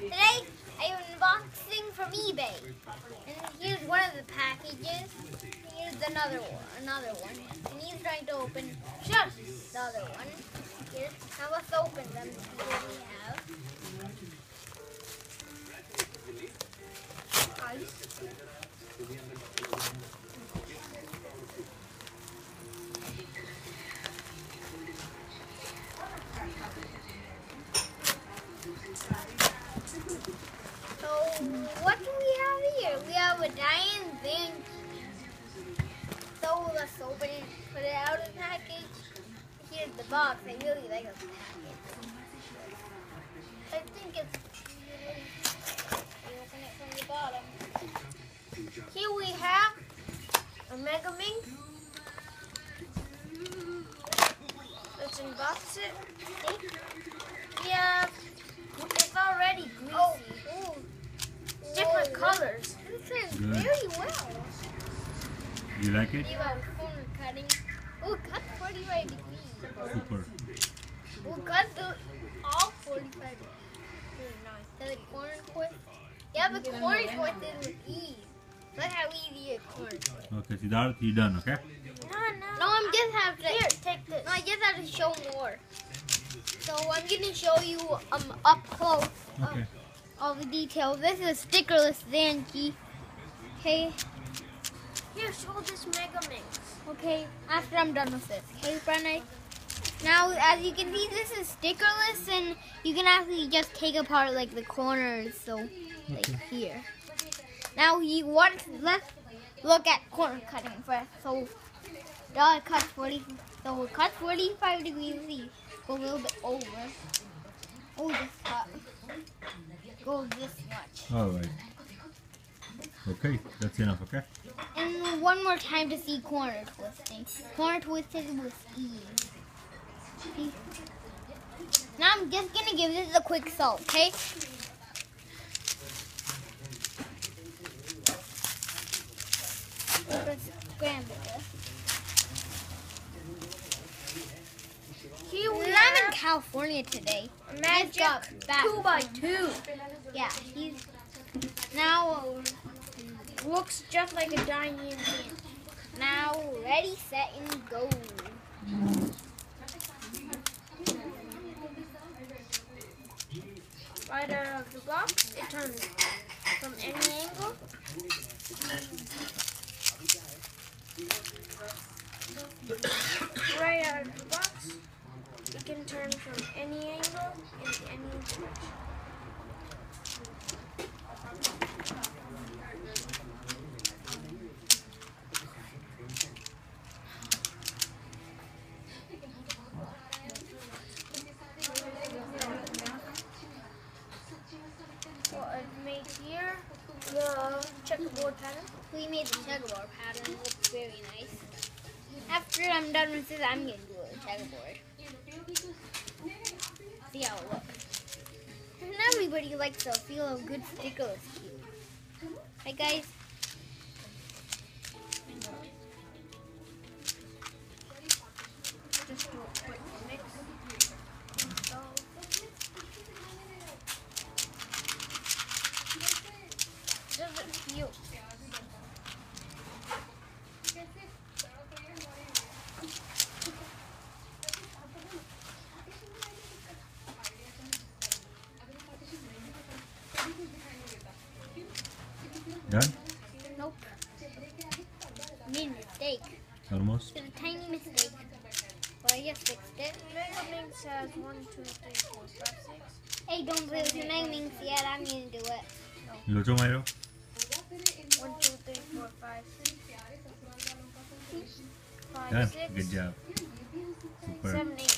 Today I'm unboxing from eBay. And here's one of the packages. Here's another one. And he's trying to open just the other one. Here, now let's open them. See what we have. Ice. So, what do we have here? We have a giant thing. So, let's open it, put it out of the package. Here's the box. I really like this package. I think it's really... We open it from the bottom. Here we have a Mega Minx. Let's unbox it. Yeah, it's already greasy. Oh. Different colors. This is very well. You like it? You have corner cutting. Oh, cut 45 degrees. Super. Oh, cut all 45 degrees. Very nice. The corner twist. Yeah, but corner twisted with ease. Look how easy a corner twist. Okay, Siddharth, you done, okay? No, I'm just have to. Here, take this. No, I just have to show more. So I'm gonna show you up close. Okay. All the details. This is a stickerless Zanky. Okay. Here, show this Mega Minx. Okay, after I'm done with this. Okay, Brenna. Now, as you can see, this is stickerless, and you can actually just take apart like the corners. So, like here. Now, let's look at corner cutting first. So, it cuts 45 degrees. See, go a little bit over. Oh, this cut. Go this much. Alright. Okay, that's enough, okay? And one more time to see corner twisting. Corner twisted with ease. See? Now I'm just going to give this a quick salt, okay? Let's scramble this. I'm in California today. Magic 2x2. Yeah, he's now looks just like a giant ant. Now ready, set, and go. Right out of the box, it turns from any angle. Right out of the box, it can turn from any angle in any direction. So I've made here the checkerboard pattern. We made the checkerboard pattern. It looks very nice. After I'm done with this, I'm going to do a checkerboard. See how it looks. And everybody likes the feel of good stickerless cube. Right, guys? Just do a quick mix. Does it feel? Done? Nope. Made a mistake. Almost? It's a tiny mistake. But I just fixed it. Mega Minx has 1, 2, 3, 4, 5, 6. Hey, don't play with the Mega Minx yet. I'm going to do it. No. Locho Mairo? 1, 2, 3, 4, 5, 6. 5, Done. 6. Good job. Super. 7, 8,